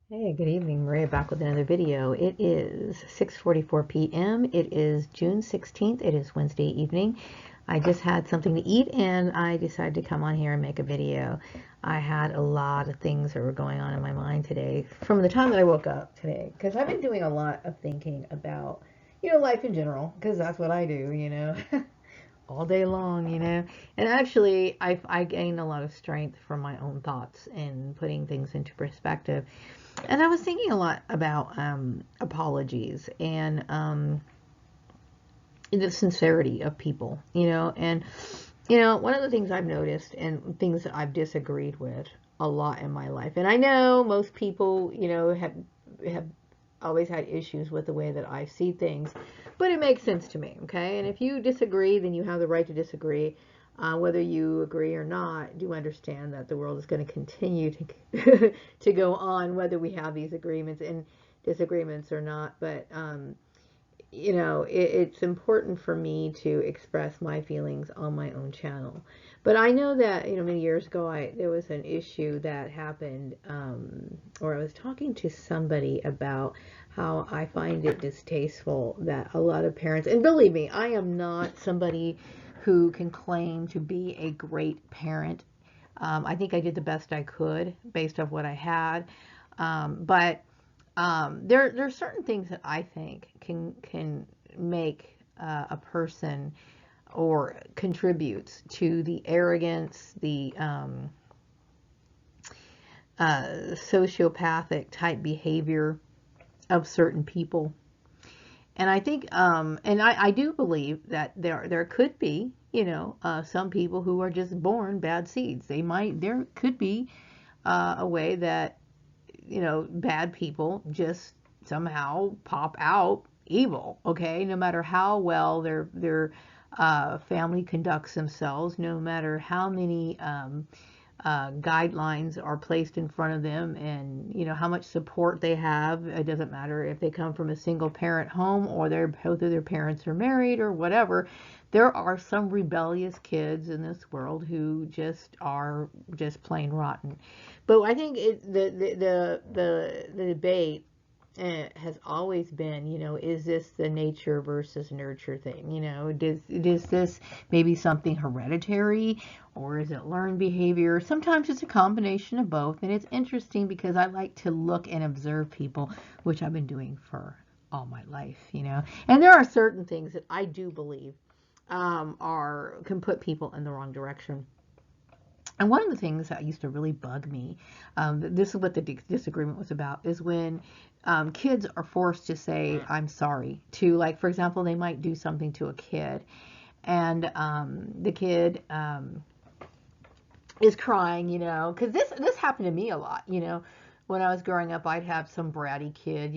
Hey, good evening. Maria back with another video. It is 6:44 p.m. It is June 16th. It is Wednesday evening. I just had something to eat and I decided to come on here and make a video. I had a lot of things that were going on in my mind today from the time that I woke up today because I've been doing a lot of thinking about, life in general because that's what I do. All day long. And actually, I gained a lot of strength from my own thoughts and putting things into perspective. And I was thinking a lot about apologies and the sincerity of people. And, one of the things I've noticed and things that I've disagreed with a lot in my life, and I know most people, have always had issues with the way that I see things, but it makes sense to me, okay? And if you disagree, then you have the right to disagree. Whether you agree or not, do understand that the world is going to continue to to go on, whether we have these agreements and disagreements or not. But it's important for me to express my feelings on my own channel. But I know that, many years ago, there was an issue that happened, or I was talking to somebody about how I find it distasteful that a lot of parents, and believe me, I am not somebody who can claim to be a great parent. I think I did the best I could based off what I had. But there are certain things that I think can make a person or contributes to the arrogance, the sociopathic type behavior of certain people. And I think, and I do believe that there could be, some people who are just born bad seeds. There could be a way that, bad people just somehow pop out evil, okay? No matter how well their family conducts themselves, no matter how many guidelines are placed in front of them, and how much support they have. It doesn't matter if they come from a single parent home or both of their parents are married or whatever. There are some rebellious kids in this world who just are just plain rotten. But I think the debate has always been, is this the nature versus nurture thing? Does this maybe something hereditary, or is it learned behavior? Sometimes it's a combination of both. And it's interesting because I like to look and observe people, which I've been doing for all my life. And there are certain things that I do believe are can put people in the wrong direction. And one of the things that used to really bug me, this is what the disagreement was about, is when kids are forced to say, I'm sorry, to, like, for example, they might do something to a kid, and the kid is crying, because this happened to me a lot. When I was growing up, I'd have some bratty kid,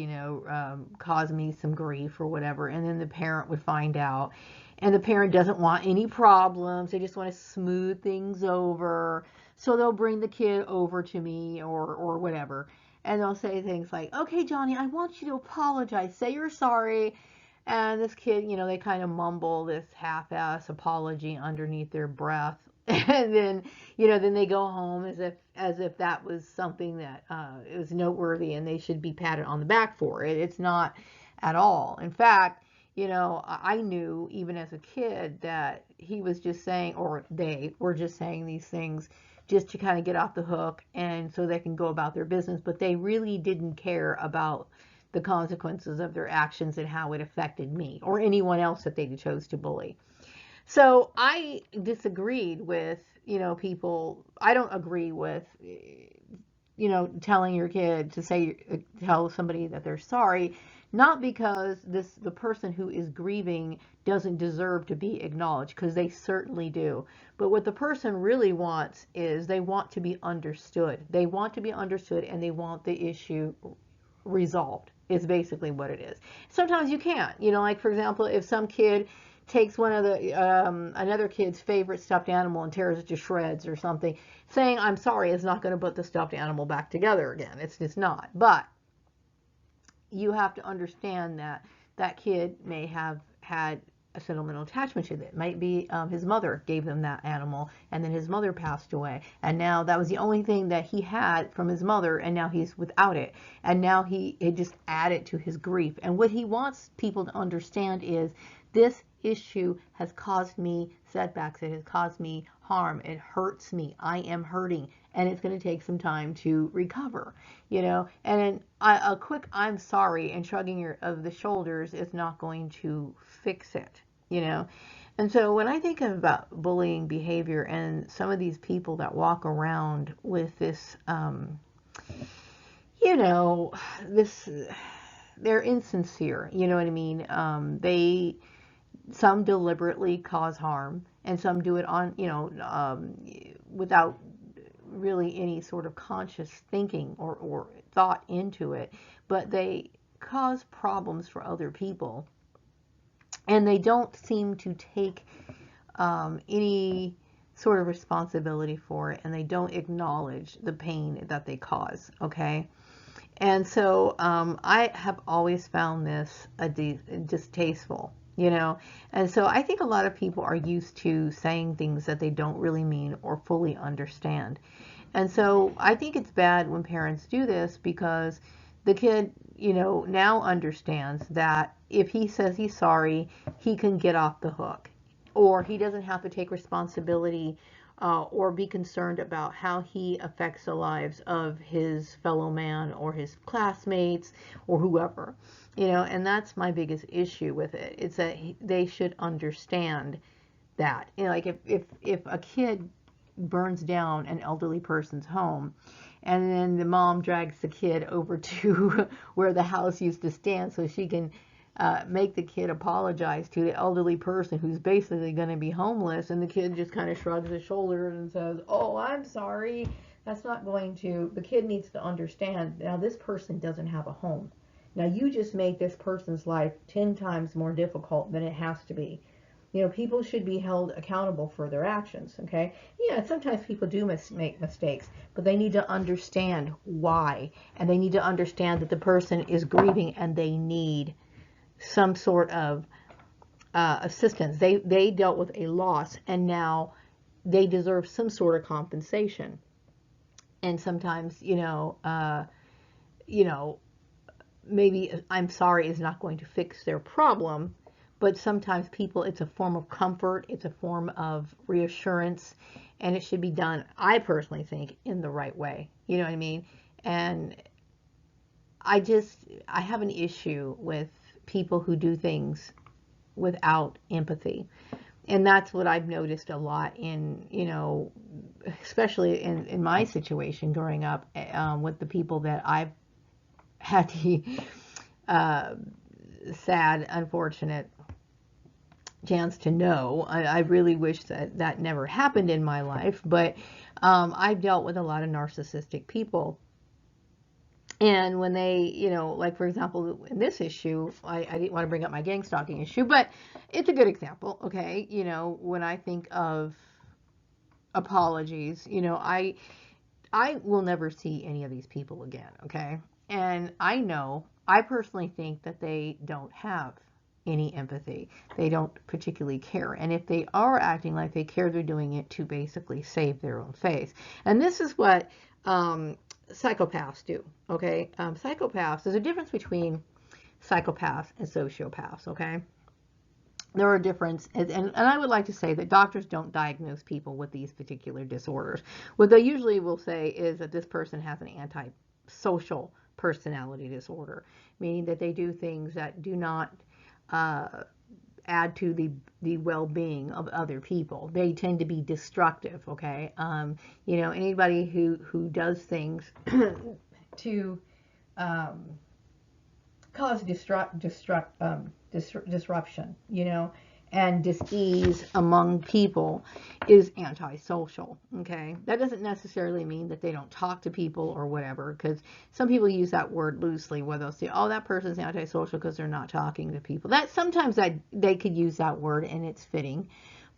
cause me some grief or whatever, and then the parent would find out, and the parent doesn't want any problems. They just want to smooth things over. So they'll bring the kid over to me or whatever, and they'll say things like, okay, Johnny, I want you to apologize. Say you're sorry. And this kid, they kind of mumble this half-ass apology underneath their breath. And then they go home as if that was something that it was noteworthy and they should be patted on the back for it. It's not at all. In fact, I knew even as a kid that he was just saying, or they were just saying these things just to kind of get off the hook and so they can go about their business, but they really didn't care about the consequences of their actions and how it affected me or anyone else that they chose to bully. So I disagreed with, people. I don't agree with, telling your kid to tell somebody that they're sorry, not because the person who is grieving doesn't deserve to be acknowledged, because they certainly do. But what the person really wants is they want to be understood. They want to be understood and they want the issue resolved, is basically what it is. Sometimes you can't, like, for example, if some kid takes one of the another kid's favorite stuffed animal and tears it to shreds or something, saying I'm sorry is not going to put the stuffed animal back together again. It's just not. But you have to understand that that kid may have had a sentimental attachment to it. It might be his mother gave them that animal, and then his mother passed away, and now that was the only thing that he had from his mother, and now he's without it, and now it just added to his grief. And what he wants people to understand is this issue has caused me setbacks. It has caused me harm. It hurts me. I am hurting, and it's going to take some time to recover, and a quick I'm sorry and shrugging of the shoulders is not going to fix it. And so when I think about bullying behavior and some of these people that walk around with this this, they're insincere, you know what I mean? Some deliberately cause harm, and some do it on, without really any sort of conscious thinking or thought into it, but they cause problems for other people, and they don't seem to take any sort of responsibility for it, and they don't acknowledge the pain that they cause, okay? And so I have always found this distasteful, and so I think a lot of people are used to saying things that they don't really mean or fully understand. And so I think it's bad when parents do this, because the kid, now understands that if he says he's sorry, he can get off the hook, or he doesn't have to take responsibility or be concerned about how he affects the lives of his fellow man or his classmates or whoever, and that's my biggest issue with it. It's that they should understand that, like if a kid burns down an elderly person's home, and then the mom drags the kid over to where the house used to stand so she can make the kid apologize to the elderly person who's basically going to be homeless, and the kid just kind of shrugs his shoulders and says, oh, I'm sorry. That's not going to, the kid needs to understand, now this person doesn't have a home. Now you just make this person's life 10 times more difficult than it has to be. People should be held accountable for their actions, okay? Yeah, sometimes people do make mistakes, but they need to understand why, and they need to understand that the person is grieving and they need some sort of assistance. They dealt with a loss, and now they deserve some sort of compensation. And sometimes, maybe I'm sorry is not going to fix their problem, but sometimes people, it's a form of comfort, it's a form of reassurance, and it should be done, I personally think, in the right way. You know what I mean? And I have an issue with people who do things without empathy. And that's what I've noticed a lot in, especially in my situation growing up, with the people that I've had the sad, unfortunate chance to know. I really wish that never happened in my life, but I've dealt with a lot of narcissistic people. And when they, like for example, in this issue, I didn't want to bring up my gang stalking issue, but it's a good example, okay? When I think of Apologies, I will never see any of these people again, okay? And I personally think that they don't have any empathy. They don't particularly care. And if they are acting like they care, they're doing it to basically save their own face. And this is what psychopaths do, okay? Psychopaths, there's a difference between psychopaths and sociopaths, okay? There are differences, and I would like to say that doctors don't diagnose people with these particular disorders. What they usually will say is that this person has an antisocial personality disorder, meaning that they do things that do not add to the well-being of other people. They tend to be destructive, okay? Anybody who does things to cause disruption, and dis-ease among people is antisocial, okay? That doesn't necessarily mean that they don't talk to people or whatever, because some people use that word loosely, where they'll say, oh, that person's antisocial because they're not talking to people. Sometimes they could use that word and it's fitting,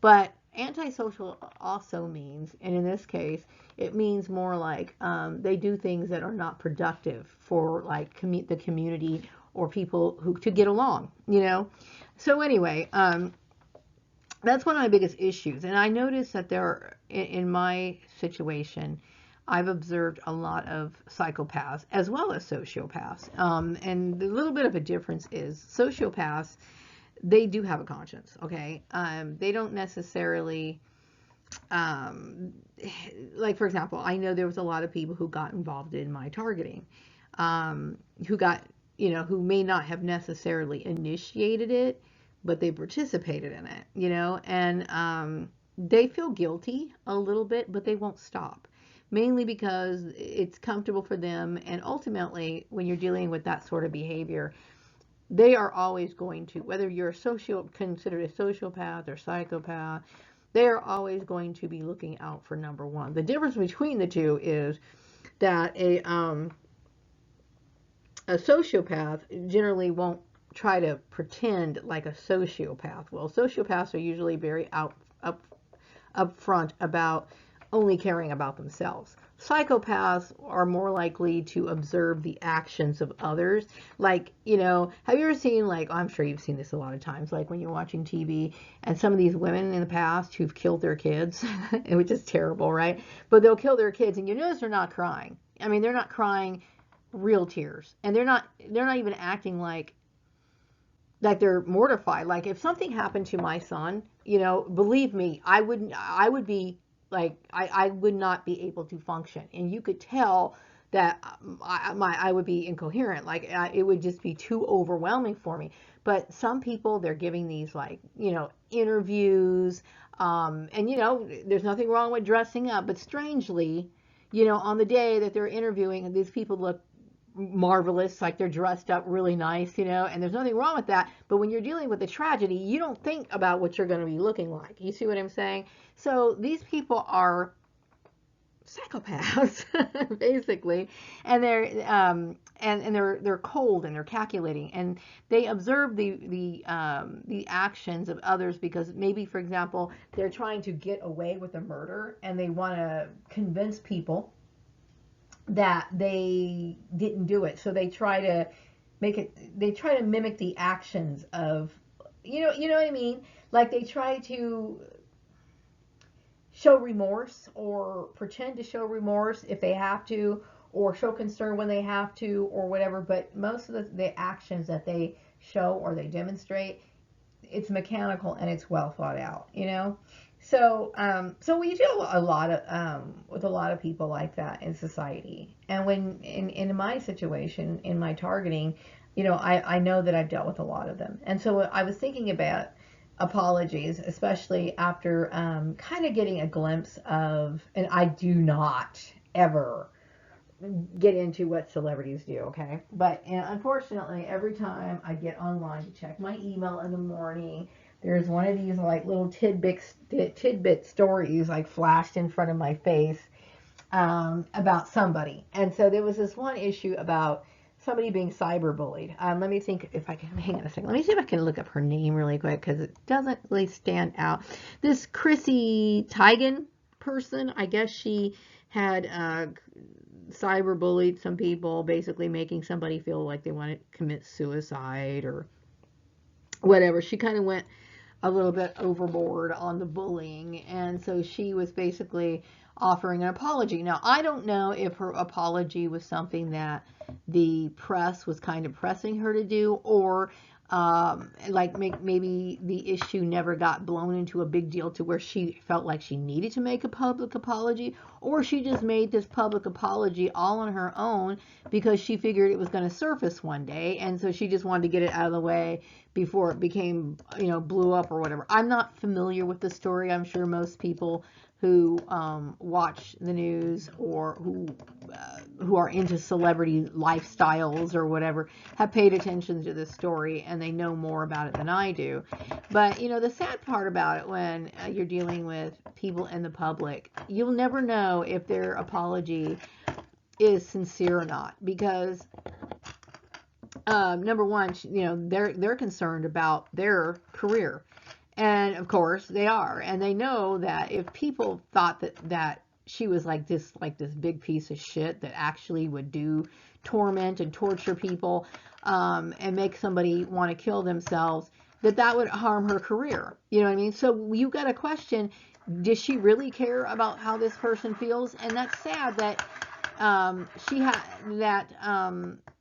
but antisocial also means, and in this case, it means more like they do things that are not productive for like the community or people to get along, So anyway, That's one of my biggest issues. And I noticed that in my situation, I've observed a lot of psychopaths as well as sociopaths. And the little bit of a difference is sociopaths, they do have a conscience, okay? They don't necessarily, um, like, for example, I know there was a lot of people who got involved in my targeting, who got, who may not have necessarily initiated it, but they participated in it, and they feel guilty a little bit, but they won't stop. Mainly because it's comfortable for them, and ultimately, when you're dealing with that sort of behavior, they are always going to, whether you're considered a sociopath or psychopath, they are always going to be looking out for number one. The difference between the two is that a sociopath generally won't try to pretend like a sociopath. Well, sociopaths are usually very upfront about only caring about themselves. Psychopaths are more likely to observe the actions of others. Like, have you ever seen, like, I'm sure you've seen this a lot of times, like when you're watching TV and some of these women in the past who've killed their kids, which is terrible, right? But they'll kill their kids and you notice they're not crying. I mean, they're not crying real tears. And they're not even acting like they're mortified. Like, if something happened to my son, believe me, I would be like, I would not be able to function, and you could tell that I would be incoherent. Like, it would just be too overwhelming for me. But some people, they're giving these, like, interviews, and there's nothing wrong with dressing up, but strangely, on the day that they're interviewing, these people look marvelous, like they're dressed up really nice, and there's nothing wrong with that. But when you're dealing with a tragedy, you don't think about what you're going to be looking like. You see what I'm saying? So these people are psychopaths, basically, and they're cold, and they're calculating, and they observe the actions of others because maybe, for example, they're trying to get away with a murder, and they want to convince people that they didn't do it. So they try to mimic the actions of, you know what I mean? Like, they try to show remorse or pretend to show remorse if they have to, or show concern when they have to, or whatever. But most of the actions that they show or they demonstrate, it's mechanical and it's well thought out. So we deal a lot of with a lot of people like that in society. And when in my situation, in my targeting, I know that I've dealt with a lot of them. And so I was thinking about Apologies, especially after kind of getting a glimpse of, and I do not ever get into what celebrities do, okay? But unfortunately, every time I get online to check my email in the morning, there's one of these, like, little tidbit stories, like, flashed in front of my face about somebody. And so there was this one issue about somebody being cyberbullied. Let me think if I can, hang on a second. Let me see if I can look up her name really quick, because it doesn't really stand out. This Chrissy Teigen person, I guess she had cyberbullied some people, basically making somebody feel like they want to commit suicide or whatever. She kind of went a little bit overboard on the bullying, and so she was basically offering an apology. Now, I don't know if her apology was something that the press was kind of pressing her to do, or maybe the issue never got blown into a big deal to where she felt like she needed to make a public apology, or she just made this public apology all on her own because she figured it was going to surface one day, and so she just wanted to get it out of the way before it became, blew up or whatever. I'm not familiar with the story. I'm sure most people who watch the news, or who are into celebrity lifestyles or whatever, have paid attention to this story, and they know more about it than I do. But the sad part about it, when you're dealing with people in the public, you'll never know if their apology is sincere or not, because number one, they're concerned about their career. And of course they are, and they know that if people thought that she was like this big piece of shit that actually would torment and torture people, and make somebody want to kill themselves, that would harm her career. You know what I mean? So you got to question, does she really care about how this person feels? And that's sad that she had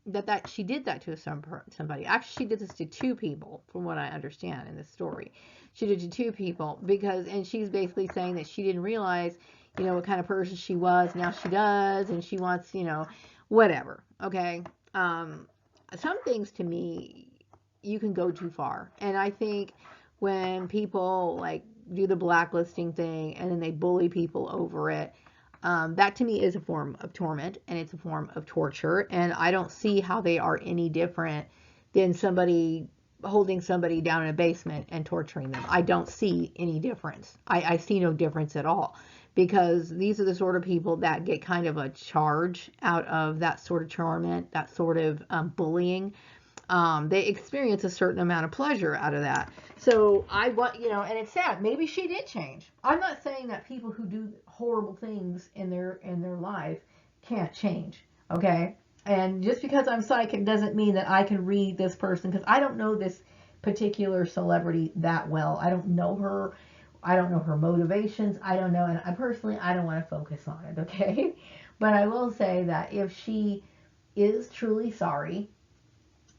that she did that to somebody. Actually, she did this to two people, from what I understand in this story. She did it to two people and she's basically saying that she didn't realize, what kind of person she was. Now she does, and she wants, whatever. Okay. Some things to me, you can go too far, and I think when people like do the blacklisting thing and then they bully people over it, that to me is a form of torment, and it's a form of torture, and I don't see how they are any different than somebody holding somebody down in a basement and torturing them. I don't see any difference. I see no difference at all, because these are the sort of people that get kind of a charge out of that sort of torment, that sort of bullying. They experience a certain amount of pleasure out of that. So I want, and it's sad. Maybe she did change. I'm not saying that people who do horrible things in their life can't change. Okay. And just because I'm psychic doesn't mean that I can read this person, because I don't know this particular celebrity that well. I don't know her. I don't know her motivations. I don't know. And I don't want to focus on it. Okay. But I will say that if she is truly sorry,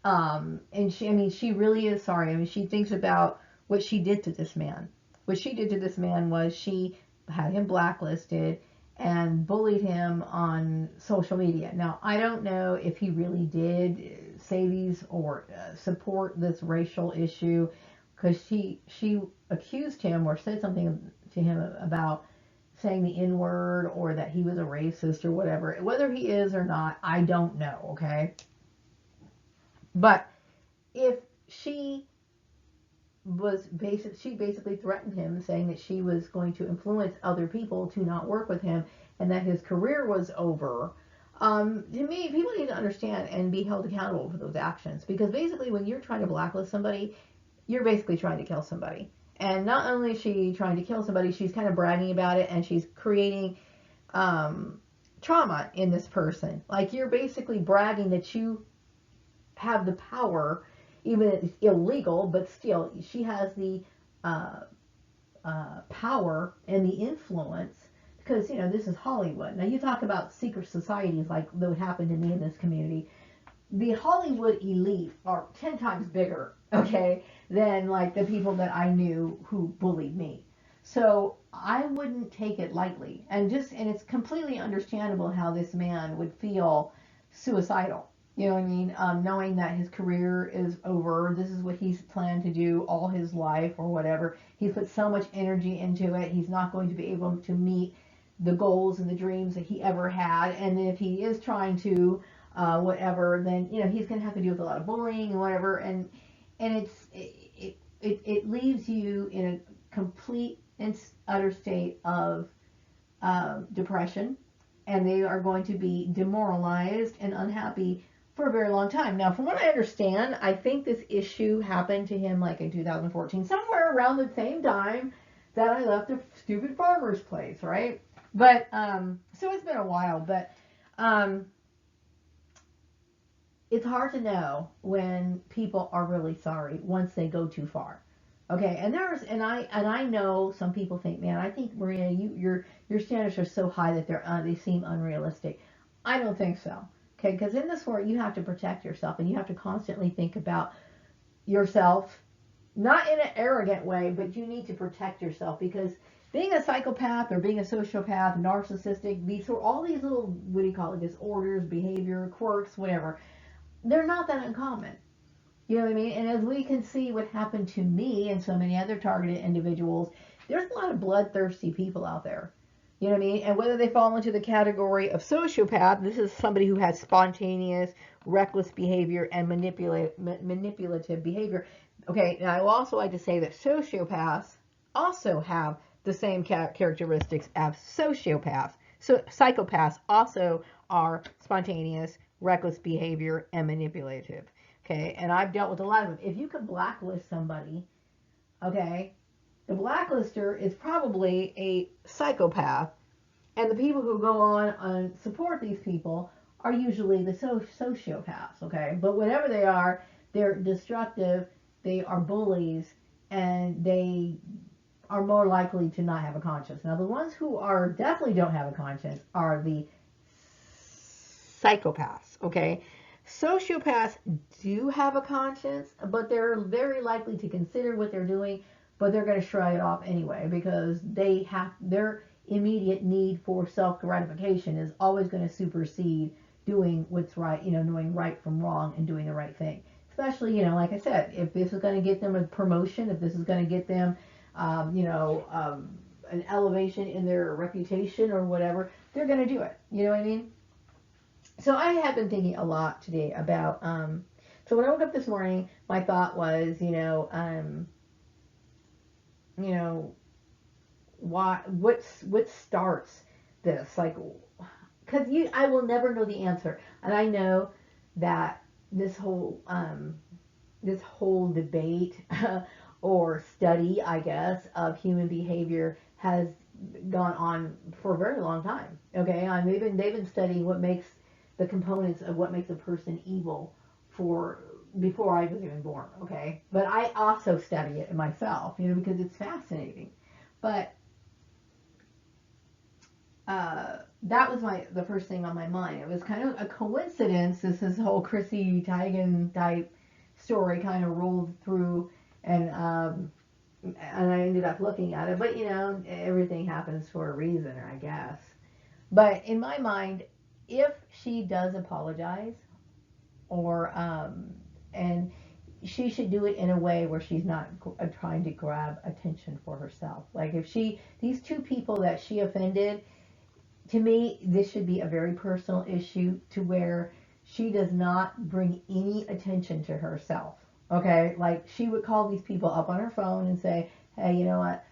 and she really is sorry. I mean, she thinks about what she did to this man. What she did to this man was she had him blacklisted and bullied him on social media. Now, I don't know if he really did say these or support this racial issue, because she accused him or said something to him about saying the N-word, or that he was a racist or whatever. Whether he is or not, I don't know, okay? But if she basically threatened him, saying that she was going to influence other people to not work with him and that his career was over. To me, people need to understand and be held accountable for those actions, because basically when you're trying to blacklist somebody, you're basically trying to kill somebody. And not only is she trying to kill somebody, she's kind of bragging about it, and she's creating trauma in this person. Like, you're basically bragging that you have the power, even if it's illegal, but still, she has the power and the influence, because, this is Hollywood. Now, you talk about secret societies like that would happen to me in this community. The Hollywood elite are 10 times bigger, okay, than like the people that I knew who bullied me. So I wouldn't take it lightly, and it's completely understandable how this man would feel suicidal. You know what I mean? Knowing that his career is over, this is what he's planned to do all his life or whatever. He's put so much energy into it. He's not going to be able to meet the goals and the dreams that he ever had. And then if he is trying to, whatever, then, he's going to have to deal with a lot of bullying and whatever. And it leaves you in a complete and utter state of depression. And they are going to be demoralized and unhappy for a very long time. Now, from what I understand, I think this issue happened to him like in 2014, somewhere around the same time that I left a stupid farmer's place, right? But, so it's been a while, but, it's hard to know when people are really sorry once they go too far. Okay, and I know some people think, man, I think, Maria, your standards are so high that they seem unrealistic. I don't think so. Okay, because in this world, you have to protect yourself, and you have to constantly think about yourself, not in an arrogant way, but you need to protect yourself, because being a psychopath or being a sociopath, narcissistic, all these little, what do you call it, disorders, behavior, quirks, whatever, they're not that uncommon. You know what I mean? And as we can see what happened to me and so many other targeted individuals, there's a lot of bloodthirsty people out there. You know what I mean? And whether they fall into the category of sociopath, this is somebody who has spontaneous, reckless behavior and manipulative behavior. Okay, now I will also like to say that sociopaths also have the same characteristics as sociopaths. So psychopaths also are spontaneous, reckless behavior and manipulative. Okay, and I've dealt with a lot of them. If you can blacklist somebody, okay, the blacklister is probably a psychopath, and the people who go on and support these people are usually the sociopaths, okay? But whatever they are, they're destructive, they are bullies, and they are more likely to not have a conscience. Now, the ones who are definitely don't have a conscience are the psychopaths, okay? Sociopaths do have a conscience, but they're very likely to consider what they're doing, but they're going to shrug it off anyway because they have their immediate need for self-gratification is always going to supersede doing what's right, knowing right from wrong and doing the right thing. Especially, like I said, if this is going to get them a promotion, if this is going to get them, an elevation in their reputation or whatever, they're going to do it. You know what I mean? So I have been thinking a lot today about, so when I woke up this morning, my thought was, what starts this? Like, because I will never know the answer. And I know that this whole debate or study, I guess, of human behavior has gone on for a very long time. Okay, they've been studying what makes the components of what makes a person evil for before I was even born. Okay, but I also study it myself, because it's fascinating. But that was the first thing on my mind. It was kind of a coincidence. This whole Chrissy Teigen type story kind of rolled through, and I ended up looking at it. But everything happens for a reason, I guess. But in my mind, if she does apologize, or and she should do it in a way where she's not trying to grab attention for herself. Like if these two people that she offended, to me, this should be a very personal issue to where she does not bring any attention to herself. Okay, like she would call these people up on her phone and say, "Hey, you know what?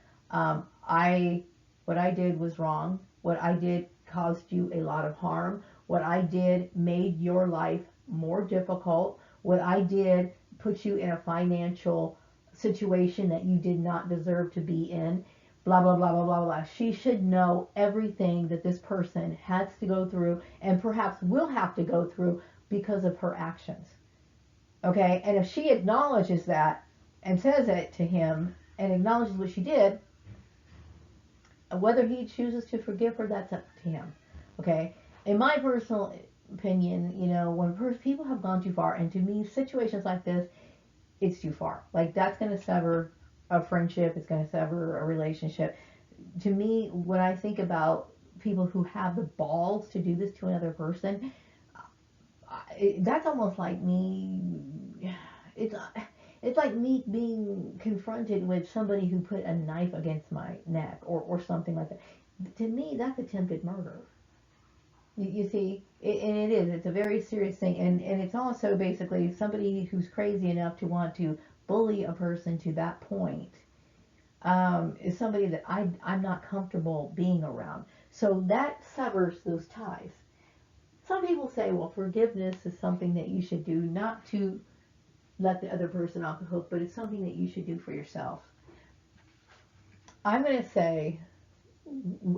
What I did was wrong. What I did caused you a lot of harm. What I did made your life more difficult. What I did put you in a financial situation that you did not deserve to be in. Blah, blah, blah, blah, blah, blah." She should know everything that this person has to go through and perhaps will have to go through because of her actions. Okay? And if she acknowledges that and says it to him and acknowledges what she did, whether he chooses to forgive her, that's up to him. Okay? In my personal opinion, when people have gone too far, and to me, situations like this, it's too far. Like, that's going to sever a friendship. It's going to sever a relationship. To me, when I think about people who have the balls to do this to another person, that's almost like me. It's like me being confronted with somebody who put a knife against my neck or something like that. To me, that's attempted murder. You see, and it is. It's a very serious thing, and it's also basically somebody who's crazy enough to want to bully a person to that point is somebody that I'm not comfortable being around. So that severs those ties. Some people say, well, forgiveness is something that you should do not to let the other person off the hook, but it's something that you should do for yourself. I'm going to say,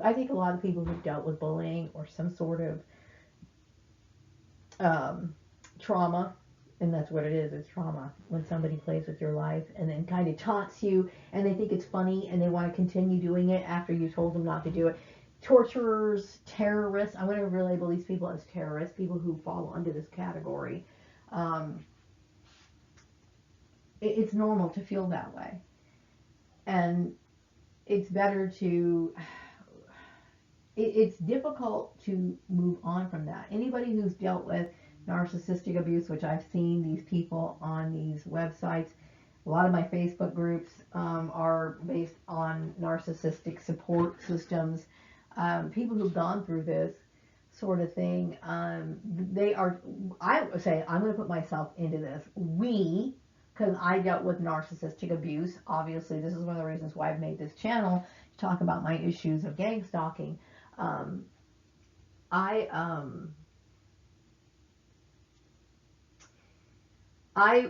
I think a lot of people who've dealt with bullying or some sort of trauma, and that's what it is, it's trauma, when somebody plays with your life and then kind of taunts you and they think it's funny and they want to continue doing it after you told them not to do it. Torturers, terrorists, I'm going to label these people as terrorists, people who fall under this category. It's normal to feel that way. And it's better to, it's difficult to move on from that. Anybody who's dealt with narcissistic abuse, which I've seen these people on these websites, a lot of my Facebook groups are based on narcissistic support systems. People who've gone through this sort of thing, they are, I would say, I'm going to put myself into this. Because I dealt with narcissistic abuse. Obviously, this is one of the reasons why I've made this channel to talk about my issues of gang stalking. I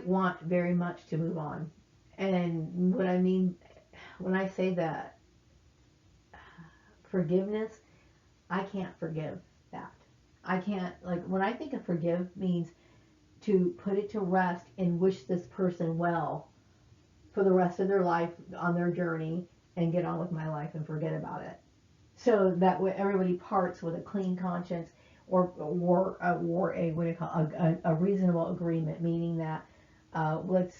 want very much to move on. And what I mean when I say that forgiveness, I can't forgive that. I can't, like, when I think of forgive means to put it to rest and wish this person well for the rest of their life on their journey and get on with my life and forget about it. So that way everybody parts with a clean conscience, or a what do you call a reasonable agreement, meaning that let's,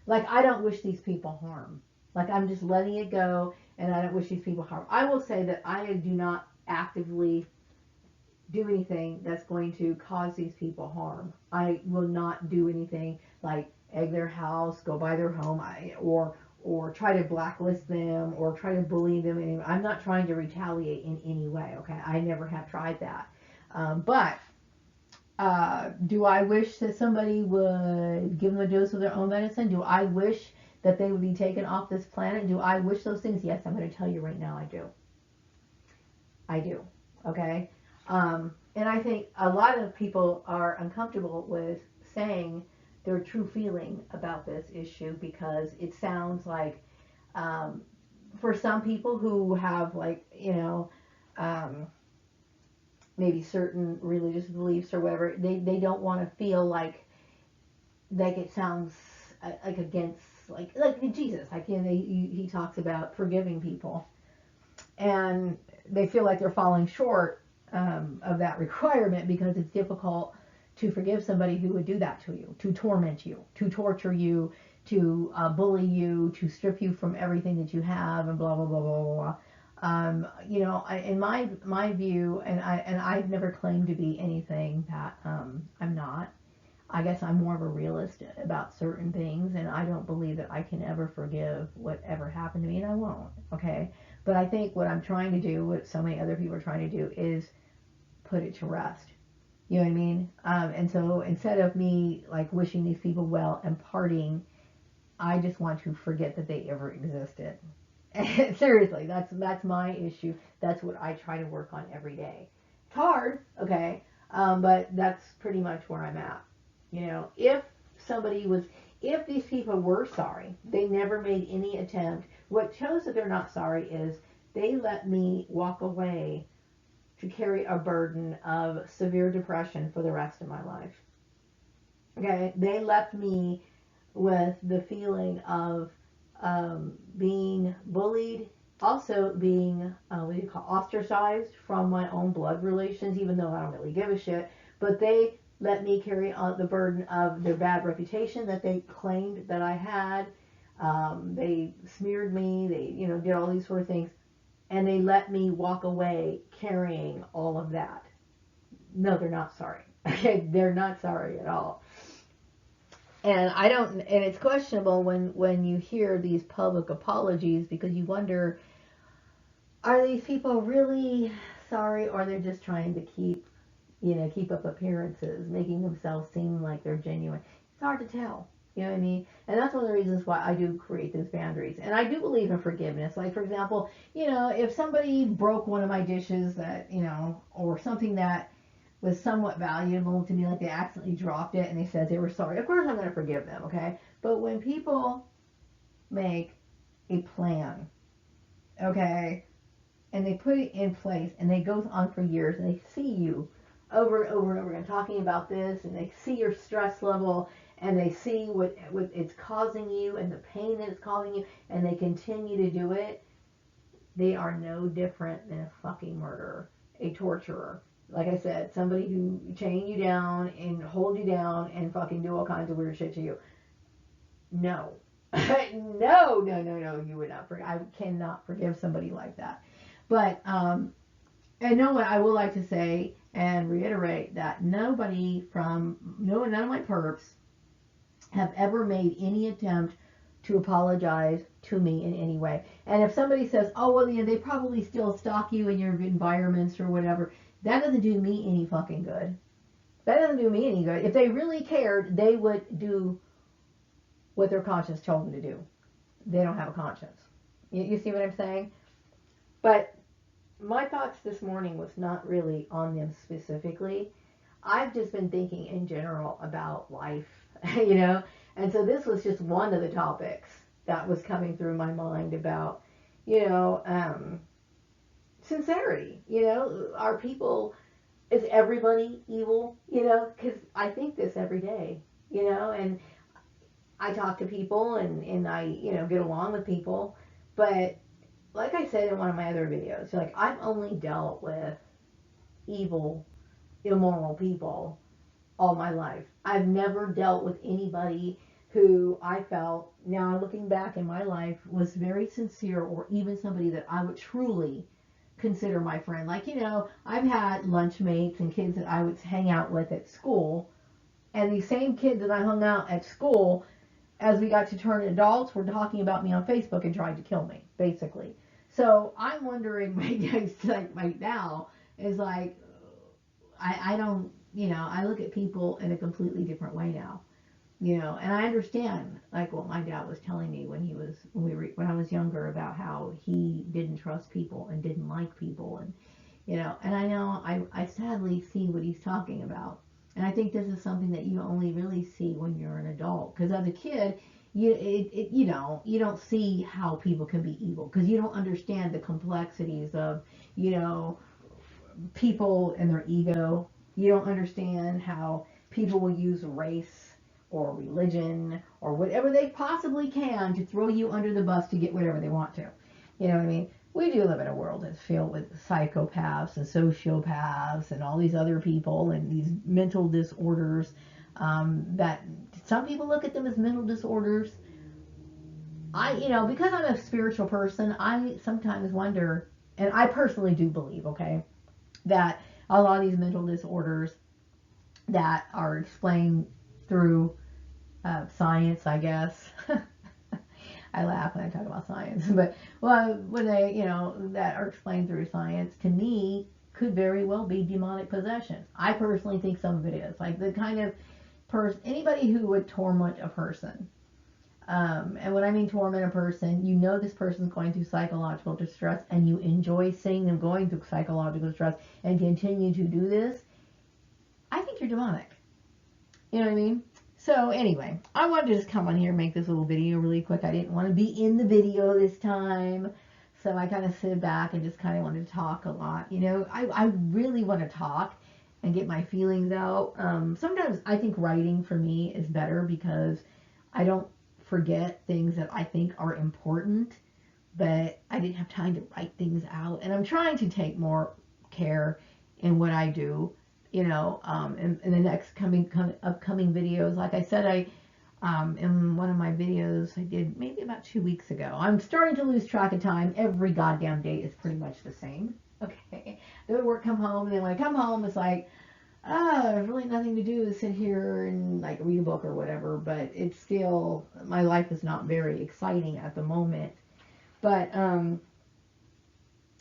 like, I don't wish these people harm. Like, I'm just letting it go, and I don't wish these people harm. I will say that I do not actively do anything that's going to cause these people harm. I will not do anything like egg their house, go by their home, or try to blacklist them or try to bully them. I'm not trying to retaliate in any way. Okay, I never have tried that. But do I wish that somebody would give them a dose of their own medicine? Do I wish that they would be taken off this planet? Do I wish those things? Yes, I'm going to tell you right now, I do. I do. Okay. And I think a lot of people are uncomfortable with saying their true feeling about this issue because it sounds like, for some people who have, like, maybe certain religious beliefs or whatever, they don't want to feel like it sounds like against, like Jesus, like, he talks about forgiving people, and they feel like they're falling short of that requirement because it's difficult to forgive somebody who would do that to you, to torment you, to torture you, to bully you, to strip you from everything that you have, and blah blah blah blah blah. In my view, and I've never claimed to be anything that I'm not. I guess I'm more of a realist about certain things, and I don't believe that I can ever forgive whatever happened to me, and I won't. Okay, but I think what I'm trying to do, what so many other people are trying to do, is put it to rest. You know what I mean? And so instead of me like wishing these people well and parting, I just want to forget that they ever existed. Seriously, that's my issue. That's what I try to work on every day. It's hard, okay, but that's pretty much where I'm at. If if these people were sorry, they never made any attempt. What shows that they're not sorry is they let me walk away to carry a burden of severe depression for the rest of my life. Okay, they left me with the feeling of being bullied, also being what do you call, ostracized from my own blood relations, even though I don't really give a shit. But they let me carry on the burden of their bad reputation that they claimed that I had. They smeared me. They, did all these sort of things, and they let me walk away carrying all of that. No, they're not sorry. Okay, they're not sorry at all. And I don't, and it's questionable when you hear these public apologies, because you wonder, are these people really sorry, or they're just trying to keep up appearances, making themselves seem like they're genuine? It's hard to tell. You know what I mean? And that's one of the reasons why I do create those boundaries. And I do believe in forgiveness. Like, for example, if somebody broke one of my dishes that, or something that was somewhat valuable to me, like they accidentally dropped it and they said they were sorry, of course I'm going to forgive them, okay? But when people make a plan, okay, and they put it in place and they go on for years and they see you over and over and over again talking about this, and they see your stress level, and they see what it's causing you and the pain that it's causing you, and they continue to do it, they are no different than a fucking murderer, a torturer. Like I said, somebody who chain you down and hold you down and fucking do all kinds of weird shit to you. No. No, you would not forgive. I cannot forgive somebody like that. But, and no, I would like to say and reiterate that none of my perps have ever made any attempt to apologize to me in any way. And if somebody says, oh, well, they probably still stalk you in your environments or whatever, that doesn't do me any fucking good. That doesn't do me any good. If they really cared, they would do what their conscience told them to do. They don't have a conscience. You see what I'm saying? But my thoughts this morning was not really on them specifically. I've just been thinking in general about life, and so this was just one of the topics that was coming through my mind about, sincerity. Are people, is everybody evil? Because I think this every day, and I talk to people and I, you know, get along with people. But like I said in one of my other videos, like I've only dealt with evil, immoral people all my life. I've never dealt with anybody who I felt, now looking back in my life, was very sincere, or even somebody that I would truly consider my friend. Like, you know, I've had lunch mates and kids that I would hang out with at school, and these same kids that I hung out at school, as we got to turn adults, were talking about me on Facebook and tried to kill me, basically. So I'm wondering, like right now, is like, I don't, you know, I look at people in a completely different way now, you know, and I understand like what my dad was telling me when I was younger, about how he didn't trust people and didn't like people, and you know, and I know I sadly see what he's talking about. And I think this is something that you only really see when you're an adult, because as a kid, you don't see how people can be evil, because you don't understand the complexities of, you know, people and their ego. You don't understand how people will use race or religion or whatever they possibly can to throw you under the bus to get whatever they want to. You know what I mean? We do live in a world that's filled with psychopaths and sociopaths and all these other people and these mental disorders, that some people look at them as mental disorders. You know, because I'm a spiritual person, I sometimes wonder, and I personally do believe, okay, that a lot of these mental disorders that are explained through science, I guess. I laugh when I talk about science, but well, when they, you know, that are explained through science, to me, could very well be demonic possession. I personally think some of it is, like the kind of person, anybody who would torment a person. And when I mean torment a person, you know this person's going through psychological distress, and you enjoy seeing them going through psychological distress and continue to do this. I think you're demonic. You know what I mean? So anyway, I wanted to just come on here and make this little video really quick. I didn't want to be in the video this time. So I kind of sit back and just kind of wanted to talk a lot. You know, I really want to talk and get my feelings out. Sometimes I think writing for me is better, because I don't forget things that I think are important, but I didn't have time to write things out. And I'm trying to take more care in what I do, you know, in the next upcoming videos. Like I said, in one of my videos I did maybe about 2 weeks ago. I'm starting to lose track of time. Every goddamn day is pretty much the same. Okay. Go to work, come home, and then when I come home, it's like, there's really nothing to do, sit here and like read a book or whatever. But it's still, my life is not very exciting at the moment. But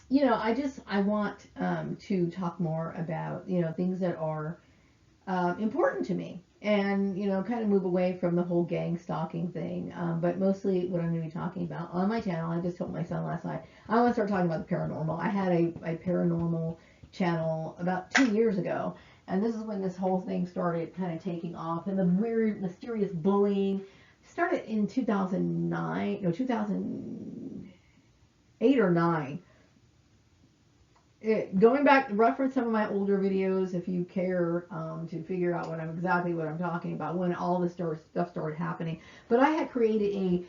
you know, I want to talk more about, you know, things that are important to me, and you know, kind of move away from the whole gang stalking thing. But mostly what I'm going to be talking about on my channel, I just told my son last night, I want to start talking about the paranormal. I had a paranormal channel about 2 years ago, and this is when this whole thing started kind of taking off, and the weird, mysterious bullying started in 2009, no, 2008 or 9. Going back, reference some of my older videos if you care to figure out exactly what I'm talking about, when all this stuff started happening. But I had created a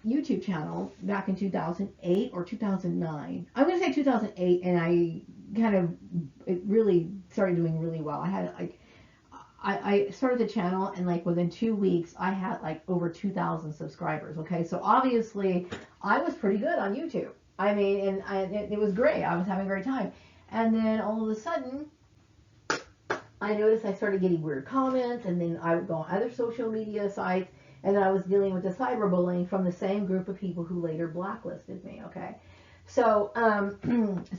YouTube channel back in 2008 or 2009. I'm going to say 2008, and it really started doing really well. I had like, I started the channel, and like within 2 weeks I had like over 2,000 subscribers. Okay, so obviously I was pretty good on YouTube. I mean, and it was great. I was having a great time. And then all of a sudden, I noticed I started getting weird comments, and then I would go on other social media sites, and then I was dealing with the cyberbullying from the same group of people who later blacklisted me, okay? So,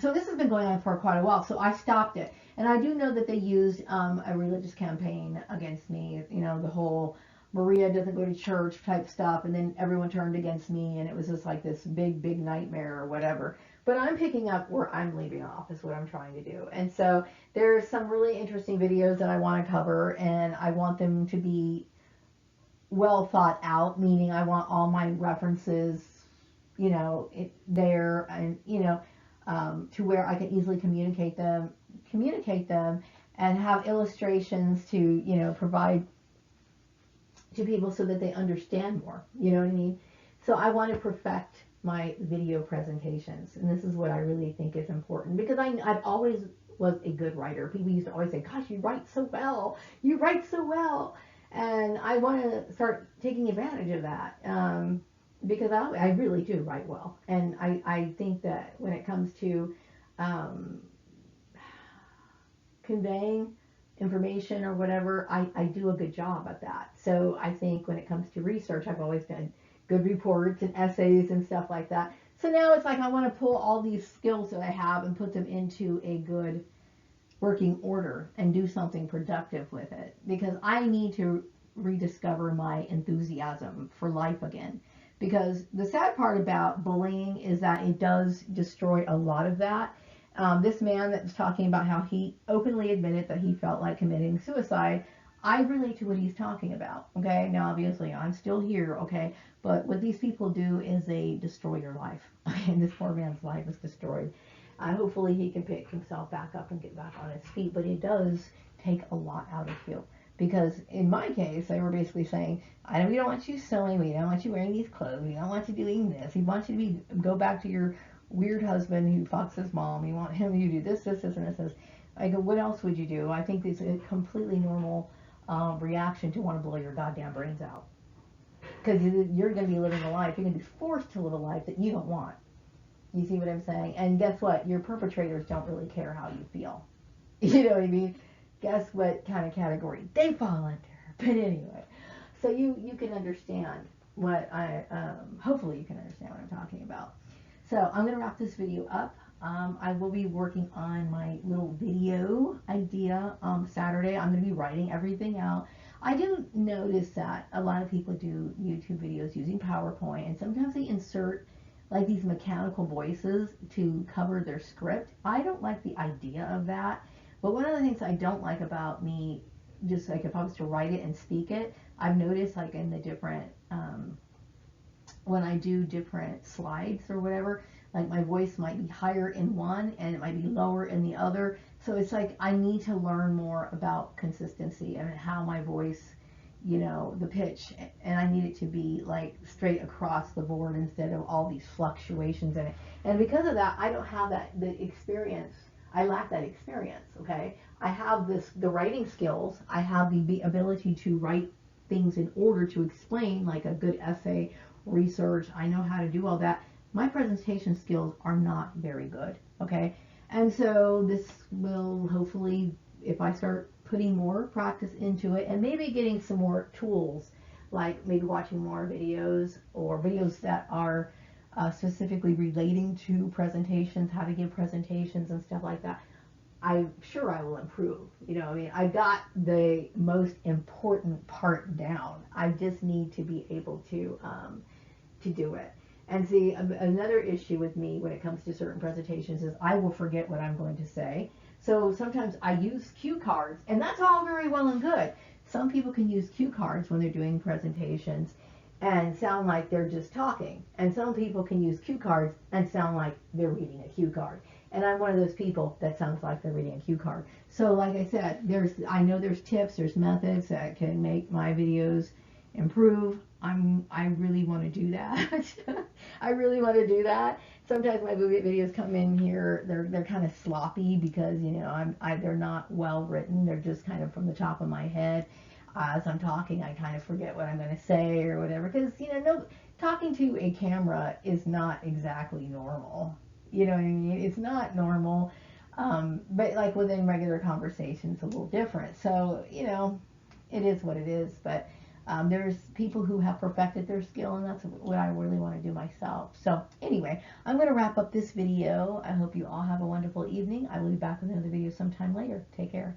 so this has been going on for quite a while, so I stopped it. And I do know that they used a religious campaign against me, you know, the whole Maria doesn't go to church type stuff, and then everyone turned against me, and it was just like this big nightmare or whatever. But I'm picking up where I'm leaving off is what I'm trying to do. And so there's some really interesting videos that I want to cover, and I want them to be well thought out, meaning I want all my references, you know, there, and you know, to where I can easily communicate them, and have illustrations to, you know, provide to people so that they understand more. You know what I mean? So I want to perfect my video presentations, and this is what I really think is important, because I've always was a good writer. People used to always say, "Gosh, you write so well. You write so well," and I want to start taking advantage of that, because I really do write well, and I think that when it comes to um, conveying information or whatever, I do a good job at that. So I think when it comes to research, I've always done good reports and essays and stuff like that. So now it's like I want to pull all these skills that I have and put them into a good working order and do something productive with it, because I need to rediscover my enthusiasm for life again. Because the sad part about bullying is that it does destroy a lot of that. This man that was talking about how he openly admitted that he felt like committing suicide, I relate to what he's talking about. Okay, now obviously I'm still here. Okay, but what these people do is they destroy your life. And this poor man's life is destroyed. Hopefully he can pick himself back up and get back on his feet, but it does take a lot out of you. Because in my case, they were basically saying, we don't want you sewing, we don't want you wearing these clothes, we don't want you doing this, we want you to go back to your weird husband who fucks his mom, we want him to do this, this, this, and this. I go, what else would you do? I think it's a completely normal reaction to want to blow your goddamn brains out. Because you're going to be living a life, you're going to be forced to live a life that you don't want. You see what I'm saying? And guess what? Your perpetrators don't really care how you feel. You know what I mean? Guess what kind of category they fall under. But anyway, so you can understand what hopefully you can understand what I'm talking about. So I'm going to wrap this video up. I will be working on my little video idea Saturday. I'm going to be writing everything out. I do notice that a lot of people do YouTube videos using PowerPoint, and sometimes they insert like these mechanical voices to cover their script. I don't like the idea of that. But one of the things I don't like about me, just like if I was to write it and speak it, I've noticed like in the different, when I do different slides or whatever, like my voice might be higher in one and it might be lower in the other. So it's like I need to learn more about consistency and how my voice, you know, the pitch, and I need it to be like straight across the board instead of all these fluctuations in it. And because of that, I don't have the experience. I lack that experience. Okay, I have the writing skills. I have the ability to write things in order to explain, like a good essay, research. I know how to do all that. My presentation skills are not very good. Okay, and so this will hopefully, if I start putting more practice into it and maybe getting some more tools, like maybe watching more videos or videos that are specifically relating to presentations, how to give presentations and stuff like that, I'm sure I will improve. You know, I mean, I got the most important part down. I just need to be able to do it. And see, another issue with me when it comes to certain presentations is I will forget what I'm going to say. So sometimes I use cue cards, and that's all very well and good. Some people can use cue cards when they're doing presentations and sound like they're just talking. And some people can use cue cards and sound like they're reading a cue card. And I'm one of those people that sounds like they're reading a cue card. So like I said, I know there's tips, there's methods that can make my videos improve. I really want to do that. I really want to do that. Sometimes my movie videos come in here, they're kind of sloppy because, you know, they're not well written. They're just kind of from the top of my head. As I'm talking, I kind of forget what I'm going to say or whatever, because, you know, no, talking to a camera is not exactly normal. You know what I mean? It's not normal. But like within regular conversation, it's a little different. So, you know, it is what it is. But there's people who have perfected their skill, and that's what I really want to do myself. So anyway, I'm going to wrap up this video. I hope you all have a wonderful evening. I will be back with another video sometime later. Take care.